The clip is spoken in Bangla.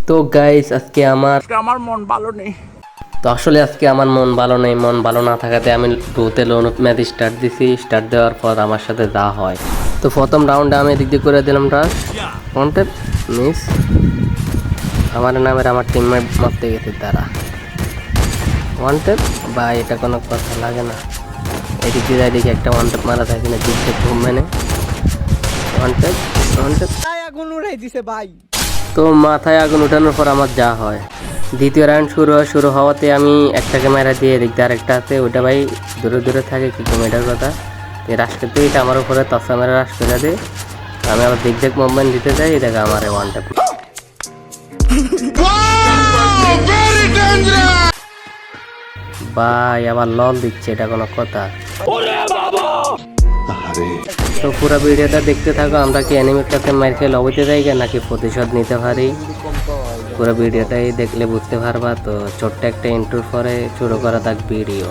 তো গাইস আজকে আমার মন ভালো নেই। তো আসলে আজকে আমার মন ভালো নেই। মন ভালো না থাকাতে আমি ডুতে লোন ম্যাচ স্টার্ট দিছি। স্টার্ট দেওয়ার পর আমার সাথে যা হয়, তো প্রথম রাউন্ডে আমি এদিক দিয়ে করে দিলাম রাশ ওয়ান্টেড মিস। আমার নামের আমার টিমমেট মারতে গেছে তারা ওয়ান্টেড। বা এটা কোনো কথা লাগে না। এদিক দিয়ে যাই দেখি একটা ওয়ান্টেড মারা থাকে না, দিচ্ছে ঘুম মেনে ওয়ান্টেড ওয়ান্টেড। আগুন উড়াই দিছে ভাই। তো মাথায় আগুন উঠানোর পর আমার যা হয়, দ্বিতীয় রাউন্ড শুরু হওয়াতে আমি একটাকে মেরা দিয়ে এদিক দিয়ে আরেকটা আছে, ওইটা ভাই দূরে দূরে থাকে কি মেটার কথা। রাশ করতে এটা আমার উপরে তসা মেরা রাশ করে দেয়। আমি আবার দিক দিক মুভমেন্ট দিতে যাই, এই দেখা আমার ওয়ান ট্যাপ ভাই আবার লল দিচ্ছে, এটা কোনো কথা? তো পুরো ভিডিওটা দেখতে থাকো। আমরা কি অ্যানিমের কাছে মার খেয়ে লবিতে যাই নাকি প্রতিশোধ নিতে পারি, পুরো ভিডিওটাই দেখলে বুঝতে পারবা। তো ছোট্ট একটা ইন্ট্রোর পরে শুরু করা থাক ভিডিও।